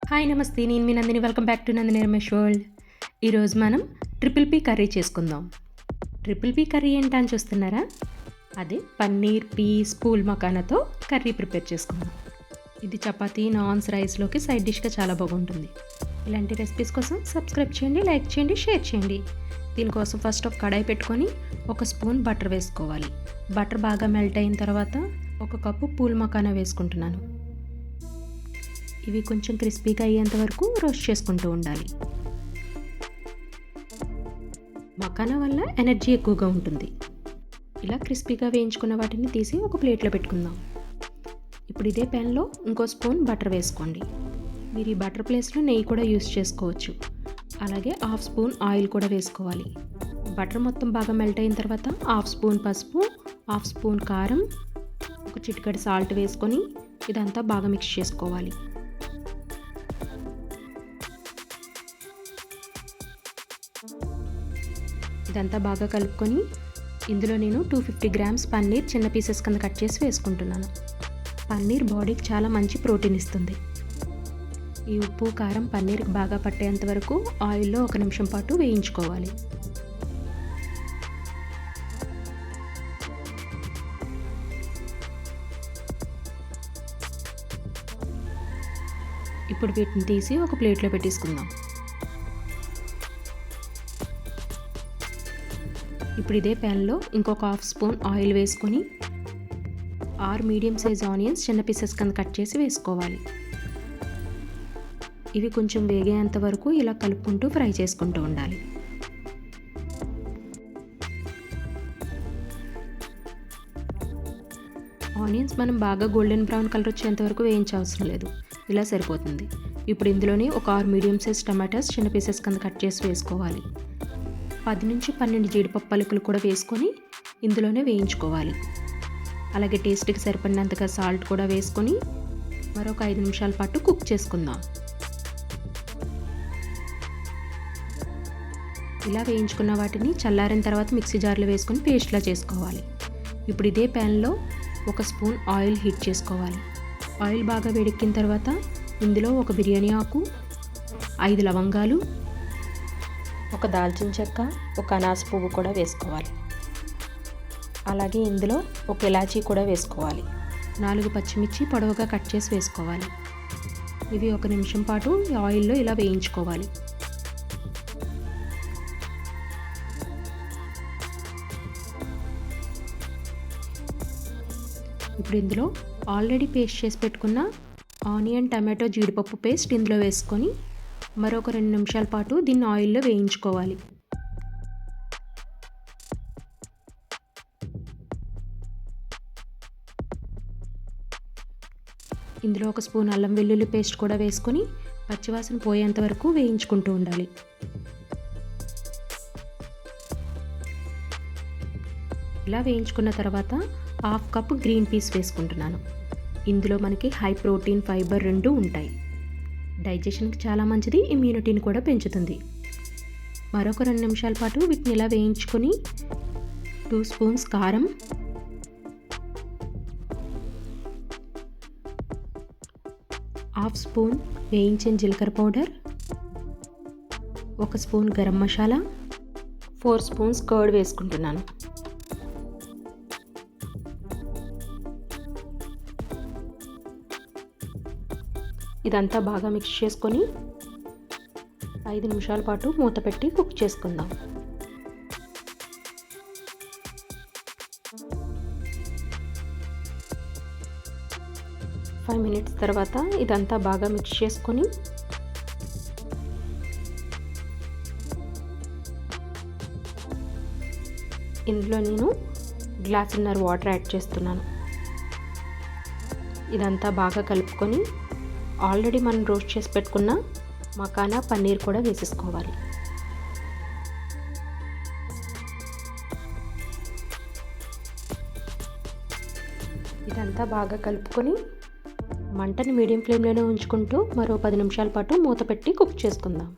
Hi namaste, నేను మీ Nandini. Welcome back to Nandini Ramesh world. ఈరోజు మనం ట్రిపుల్ పీ కర్రీ చేసుకుందాం. ట్రిపుల్ పీ కర్రీ ఏంటని చూస్తున్నారా? అదే పన్నీర్, పీస్, పూల్ మకానాతో కర్రీ ప్రిపేర్ చేసుకుందాం. ఇది చపాతీ, నాన్స్, రైస్లోకి సైడ్ డిష్గా చాలా బాగుంటుంది. ఇలాంటి రెసిపీస్ కోసం సబ్స్క్రైబ్ చేయండి, లైక్ చేయండి, షేర్ చేయండి. దీనికోసం ఫస్ట్ ఒక కడాయి పెట్టుకొని ఒక స్పూన్ బటర్ వేసుకోవాలి. బటర్ బాగా మెల్ట్ అయిన తర్వాత ఒక కప్పు పూల్ మకానా వేసుకుంటున్నాను. ఇవి కొంచెం క్రిస్పీగా అయ్యేంత వరకు రోస్ట్ చేసుకుంటూ ఉండాలి. మకానా వల్ల ఎనర్జీ ఎక్కువగా ఉంటుంది. ఇలా క్రిస్పీగా వేయించుకున్న వాటిని తీసి ఒక ప్లేట్లో పెట్టుకుందాం. ఇప్పుడు ఇదే ప్యాన్లో ఇంకో స్పూన్ బటర్ వేసుకోండి. మీరు ఈ బటర్ ప్లేస్లో నెయ్యి కూడా యూస్ చేసుకోవచ్చు. అలాగే హాఫ్ స్పూన్ ఆయిల్ కూడా వేసుకోవాలి. బటర్ మొత్తం బాగా మెల్ట్ అయిన తర్వాత హాఫ్ స్పూన్ పసుపు, హాఫ్ స్పూన్ కారం, ఒక చిటికెడు సాల్ట్ వేసుకొని ఇదంతా బాగా మిక్స్ చేసుకోవాలి. ఇదంతా బాగా కలుపుకొని ఇందులో నేను 250 గ్రామ్స్ పన్నీర్ చిన్న పీసెస్ కింద కట్ చేసి వేసుకుంటున్నాను. పన్నీర్ బాడీకి చాలా మంచి ప్రోటీన్ ఇస్తుంది. ఈ ఉప్పు, కారం పన్నీర్కి బాగా పట్టేంత వరకు ఆయిల్లో 1 నిమిషం పాటు వేయించుకోవాలి. ఇప్పుడు వీటిని తీసి ఒక ప్లేట్లో పెట్టేసుకుందాం. ఇప్పుడు ఇదే ప్యాన్లో ఇంకొక హాఫ్ స్పూన్ ఆయిల్ వేసుకొని 6 మీడియం సైజ్ ఆనియన్స్ చిన్న పీసెస్ కింద కట్ చేసి వేసుకోవాలి. ఇవి కొంచెం వేగేంత వరకు ఇలా కలుపుకుంటూ ఫ్రై చేసుకుంటూ ఉండాలి. ఆనియన్స్ మనం బాగా గోల్డెన్ బ్రౌన్ కలర్ వచ్చేంత వరకు వేయించవసరం లేదు, ఇలా సరిపోతుంది. ఇప్పుడు ఇందులోనే ఒక 6 మీడియం సైజ్ టమాటాస్ చిన్న పీసెస్ కింద కట్ చేసి వేసుకోవాలి. 10 నుంచి 12 జీడిపప్పు పలుకులు కూడా వేసుకొని ఇందులోనే వేయించుకోవాలి. అలాగే టేస్ట్కి సరిపడినంతగా సాల్ట్ కూడా వేసుకొని మరొక 5 నిమిషాల పాటు కుక్ చేసుకుందాం. ఇలా వేయించుకున్న వాటిని చల్లారిన తర్వాత మిక్సీ జార్లో వేసుకొని పేస్ట్లా చేసుకోవాలి. ఇప్పుడు ఇదే ప్యాన్లో ఒక స్పూన్ ఆయిల్ హీట్ చేసుకోవాలి. ఆయిల్ బాగా వేడెక్కిన తర్వాత ఇందులో ఒక బిర్యానీ ఆకు, 5 లవంగాలు, ఒక దాల్చిన చెక్క, ఒక అనాస పువ్వు కూడా వేసుకోవాలి. అలాగే ఇందులో ఒక ఇలాచీ కూడా వేసుకోవాలి. 4 పచ్చిమిర్చి పొడవుగా కట్ చేసి వేసుకోవాలి. ఇవి 1 నిమిషం పాటు ఆయిల్లో ఇలా వేయించుకోవాలి. ఇప్పుడు ఇందులో ఆల్రెడీ పేస్ట్ చేసి పెట్టుకున్న ఆనియన్, టమాటో, జీడిపప్పు పేస్ట్ ఇందులో వేసుకొని మరొక 2 నిమిషాల పాటు దీన్ని ఆయిల్లో వేయించుకోవాలి. ఇందులో ఒక స్పూన్ అల్లం వెల్లుల్లి పేస్ట్ కూడా వేసుకొని పచ్చివాసన పోయేంత వరకు వేయించుకుంటూ ఉండాలి. ఇలా వేయించుకున్న తర్వాత హాఫ్ కప్ గ్రీన్ పీస్ వేసుకుంటున్నాను. ఇందులో మనకి హై ప్రోటీన్, ఫైబర్ 2 ఉంటాయి. డైజెషన్కి చాలా మంచిది, ఇమ్యూనిటీని కూడా పెంచుతుంది. మరొక 2 నిమిషాల పాటు వీటిని ఇలా వేయించుకొని 2 స్పూన్స్ కారం, హాఫ్ స్పూన్ వేయించిన జీలకర్ర powder, 1 spoon garam masala, 4 spoons curd వేసుకుంటున్నాను. ఇదంతా బాగా మిక్స్ చేసుకొని 5 నిమిషాల పాటు మూత పెట్టి కుక్ చేసుకుందాం. ఫైవ్ మినిట్స్ తర్వాత ఇదంతా బాగా మిక్స్ చేసుకొని ఇందులో నేను గ్లాసున్నర వాటర్ యాడ్ చేస్తున్నాను. ఇదంతా బాగా కలుపుకొని ఆల్రెడీ మనం రోస్ట్ చేసి పెట్టుకున్న మకానా, పన్నీర్ కూడా వేసేసుకోవాలి. ఇదంతా బాగా కలుపుకొని మంటని మీడియం ఫ్లేమ్లోనే ఉంచుకుంటూ మరో 10 నిమిషాల పాటు మూత పెట్టి కుక్ చేసుకుందాం.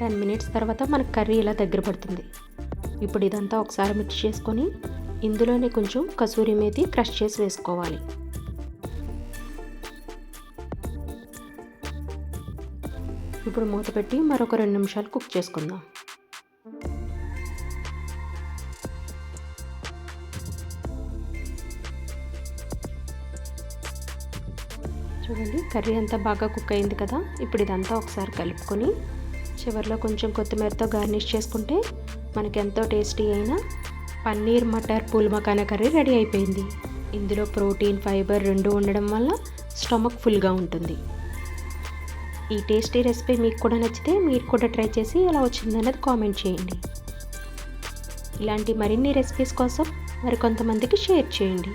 10 మినిట్స్ తర్వాత మనకు కర్రీ ఇలా దగ్గర పడుతుంది. ఇప్పుడు ఇదంతా ఒకసారి మిక్స్ చేసుకొని ఇందులోనే కొంచెం కసూరి మేతి క్రష్ చేసి వేసుకోవాలి. ఇప్పుడు మూత పెట్టి మరొక 2 నిమిషాలు కుక్ చేసుకుందాం. చూడండి, కర్రీ అంతా బాగా కుక్ అయింది కదా. ఇప్పుడు ఇదంతా ఒకసారి కలుపుకొని చివరిలో కొంచెం కొత్తిమీరతో గార్నిష్ చేసుకుంటే మనకి ఎంతో టేస్టీ అయిన paneer matar pool makhana curry ready అయిపోయింది. ఇందులో ప్రోటీన్, ఫైబర్ 2 ఉండడం వల్ల స్టమక్ ఫుల్గా ఉంటుంది. ఈ టేస్టీ రెసిపీ మీకు కూడా నచ్చితే మీరు కూడా ట్రై చేసి ఎలా వచ్చిందన్నది కామెంట్ చేయండి. ఇలాంటి మరిన్ని రెసిపీస్ కోసం మరికొంతమందికి షేర్ చేయండి.